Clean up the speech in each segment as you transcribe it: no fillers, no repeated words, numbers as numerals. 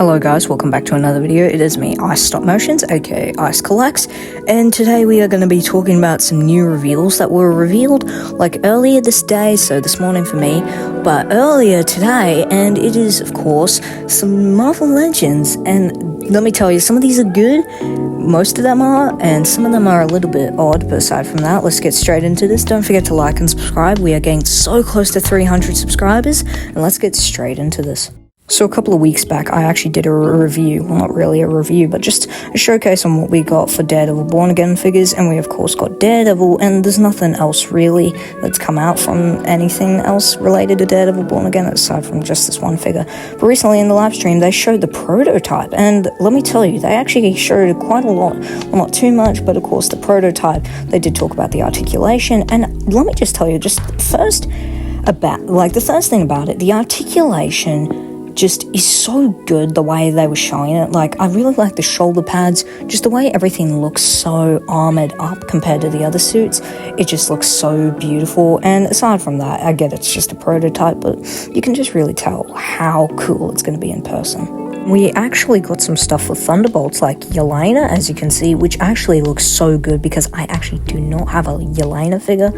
Hello guys, welcome back to another video. It is me, Ice Stop Motions, aka Ice Collects, and today we are going to be talking about some new reveals that were revealed like earlier this day, so this morning for me, but earlier today, and it is of course some Marvel Legends, and let me tell you, some of these are good, most of them are, and some of them are a little bit odd, but aside from that, let's get straight into this. Don't forget to like and subscribe. We are getting so close to 300 subscribers, and let's get straight into this. So a couple of weeks back, I actually did a review, well not really a review, but just a showcase on what we got for Daredevil Born Again figures, and we of course got Daredevil, and there's nothing else really that's come out from anything else related to Daredevil Born Again, aside from just this one figure. But recently in the live stream, they showed the prototype, and let me tell you, they actually showed quite a lot, well not too much, but of course the prototype, they did talk about the articulation, and let me just tell you, just first about, like the first thing about it, the articulation just is so good the way they were showing it. Like, I really like the shoulder pads, just the way everything looks so armored up compared to the other suits. It just looks so beautiful, and aside from that, I get it's just a prototype, but you can just really tell how cool it's going to be in person. We actually got some stuff for Thunderbolts, like Yelena, as you can see, which actually looks so good because I actually do not have a Yelena figure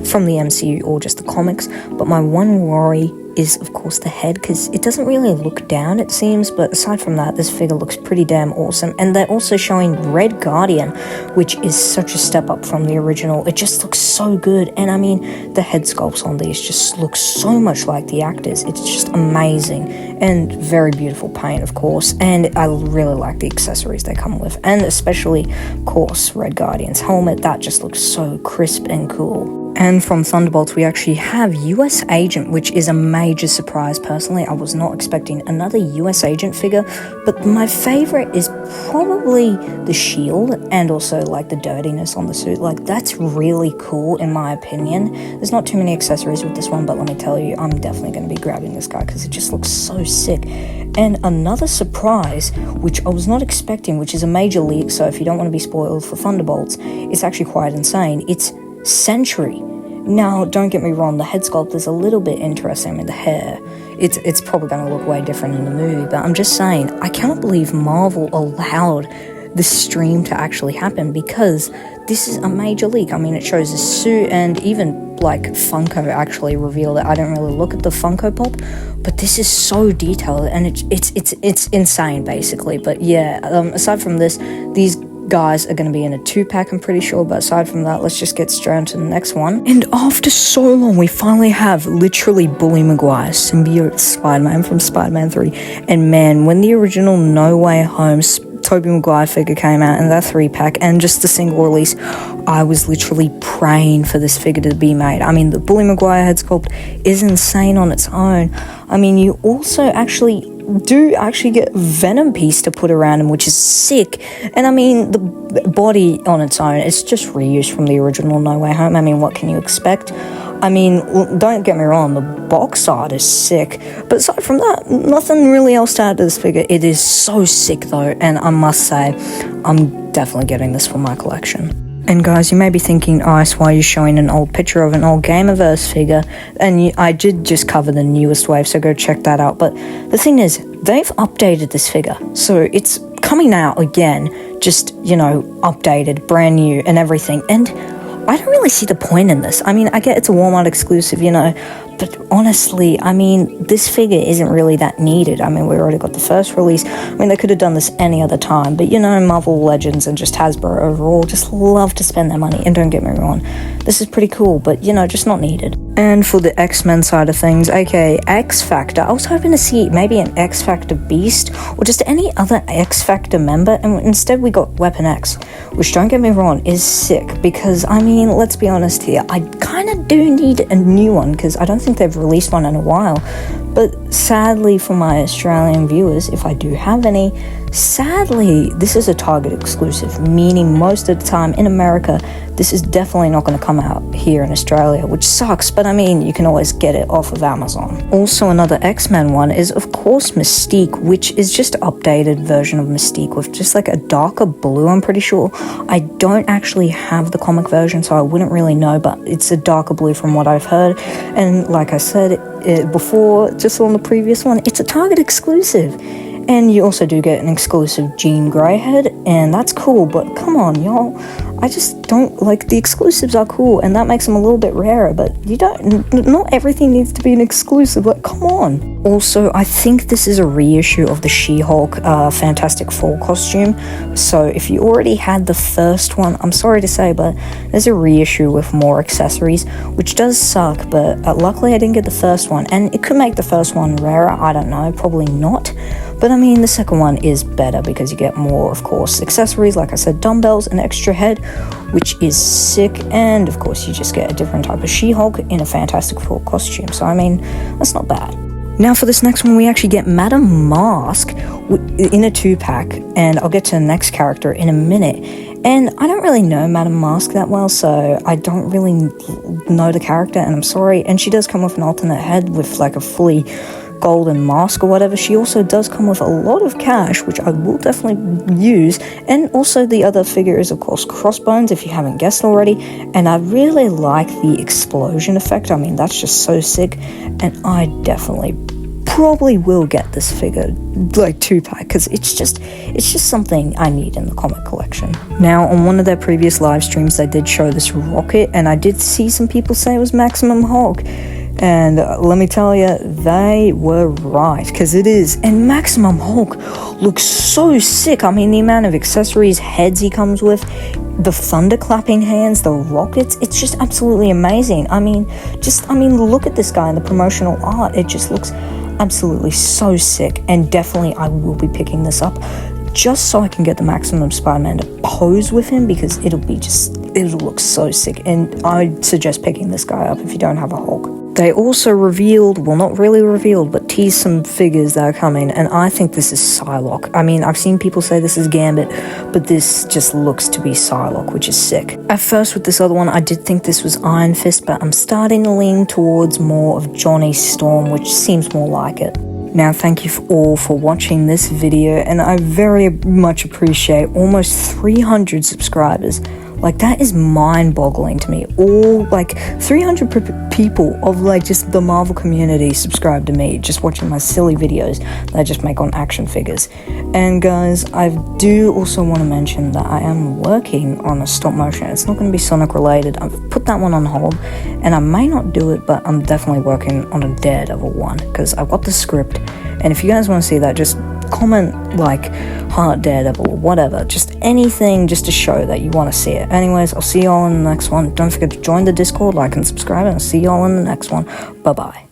from the MCU or just the comics, but my one worry is of course the head, because it doesn't really look down, it seems, but aside from that, this figure looks pretty damn awesome. And they're also showing Red Guardian, which is such a step up from the original. It just looks so good, and I mean, the head sculpts on these just look so much like the actors. It's just amazing, and very beautiful paint, of course, and I really like the accessories they come with, and especially, of course, Red Guardian's helmet. That just looks so crisp and cool. And from Thunderbolts, we actually have US Agent, which is a major surprise. Personally, I was not expecting another US Agent figure, but my favorite is probably the shield and also like the dirtiness on the suit. Like, that's really cool in my opinion. There's not too many accessories with this one, but let me tell you, I'm definitely going to be grabbing this guy because it just looks so sick. And another surprise, which I was not expecting, which is a major leak, so if you don't want to be spoiled for Thunderbolts, it's actually quite insane. It's Sentry. Now, don't get me wrong, the head sculpt is a little bit interesting with the hair. It's probably going to look way different in the movie, but I'm just saying, I cannot believe Marvel allowed this stream to actually happen, because this is a major leak. I mean, it shows a suit, and even like Funko actually revealed it. I didn't really look at the Funko Pop, but this is so detailed, and it's insane basically. But yeah, aside from this, these guys are going to be in a 2-pack, I'm pretty sure, but aside from that, let's just get straight into the next one. And after so long, we finally have literally Bully Maguire, Symbiote Spider-Man from Spider-Man 3, and man, when the original No Way Home Tobey Maguire figure came out in that 3-pack, and just the single release, I was literally praying for this figure to be made. I mean, the Bully Maguire head sculpt is insane on its own. I mean, you also do actually get Venom piece to put around him, which is sick. And I mean, the body on its own, it's just reused from the original No Way Home. I mean, what can you expect? I mean, don't get me wrong, the box art is sick, but aside from that, nothing really else to add to this figure. It is so sick though, and I must say, I'm definitely getting this for my collection. And guys, you may be thinking, Ice, why are you showing an old picture of an old Gamerverse figure? And I did just cover the newest wave, so go check that out. But the thing is, they've updated this figure, so it's coming out again, just, you know, updated, brand new and everything. And I don't really see the point in this. I mean, I get it's a Walmart exclusive, you know, but honestly, I mean, this figure isn't really that needed. I mean, we already got the first release. I mean, they could have done this any other time, but you know, Marvel Legends and just Hasbro overall just love to spend their money, and don't get me wrong, this is pretty cool, but you know, just not needed. And for the X-Men side of things, aka X-Factor, I was hoping to see maybe an X-Factor Beast, or just any other X-Factor member, and instead we got Weapon X, which, don't get me wrong, is sick, because I mean, let's be honest here, I kind of do need a new one, because I don't think they've released one in a while. But sadly for my Australian viewers, if I do have any, sadly this is a Target exclusive, meaning most of the time in America this is definitely not going to come out here in Australia, which sucks, but I mean, you can always get it off of Amazon. Also, another X-Men one is of course Mystique, which is just an updated version of Mystique with just like a darker blue, I'm pretty sure. I don't actually have the comic version, so I wouldn't really know, but it's a darker blue from what I've heard, and like I said before, just on the previous one, it's a Target exclusive. And you also do get an exclusive Jean Grey head, and that's cool, but come on, y'all. I just don't, like, the exclusives are cool, and that makes them a little bit rarer, but you don't, not everything needs to be an exclusive, like, come on. Also, I think this is a reissue of the She-Hulk Fantastic Four costume, so if you already had the first one, I'm sorry to say, but there's a reissue with more accessories, which does suck, but luckily I didn't get the first one, and it could make the first one rarer, I don't know, probably not. But I mean, the second one is better because you get more, of course, accessories, like I said, dumbbells, an extra head, which is sick, and of course you just get a different type of She-Hulk in a Fantastic Four costume, so I mean, that's not bad. Now for this next one, we actually get Madame Mask in a 2-pack, and I'll get to the next character in a minute. And I don't really know Madame Mask that well, so I don't really know the character, and I'm sorry. And she does come with an alternate head with like a fully golden mask or whatever. She also does come with a lot of cash, which I will definitely use, and also the other figure is of course Crossbones, if you haven't guessed already, and I really like the explosion effect. I mean, that's just so sick, and I definitely probably will get this figure, like 2-pack, because it's just something I need in the comic collection. Now, on one of their previous live streams, they did show this rocket, and I did see some people say it was Maximum Hulk. And let me tell you, they were right, because it is. And Maximum Hulk looks so sick. I mean, the amount of accessories, heads he comes with, the thunderclapping hands, the rockets, it's just absolutely amazing. I mean, look at this guy in the promotional art. It just looks absolutely so sick. And definitely I will be picking this up just so I can get the Maximum Spider-Man to pose with him, because it'll look so sick. And I'd suggest picking this guy up if you don't have a Hulk. They also revealed, well, not really revealed, but teased some figures that are coming, and I think this is Psylocke. I mean, I've seen people say this is Gambit, but this just looks to be Psylocke, which is sick. At first, with this other one, I did think this was Iron Fist, but I'm starting to lean towards more of Johnny Storm, which seems more like it. Now, thank you all for watching this video, and I very much appreciate almost 300 subscribers. Like, that is mind-boggling to me. All, like, 300 people of, like, just the Marvel community subscribe to me, just watching my silly videos that I just make on action figures. And, guys, I do also want to mention that I am working on a stop-motion. It's not going to be Sonic-related. I've put that one on hold, and I may not do it, but I'm definitely working on a Daredevil one, because I've got the script, and if you guys want to see that, just comment, like, Heart Daredevil or whatever, just anything just to show that you want to see it. Anyways, I'll see y'all in the next one. Don't forget to join the Discord, like and subscribe, and I'll see y'all in the next one. Bye bye.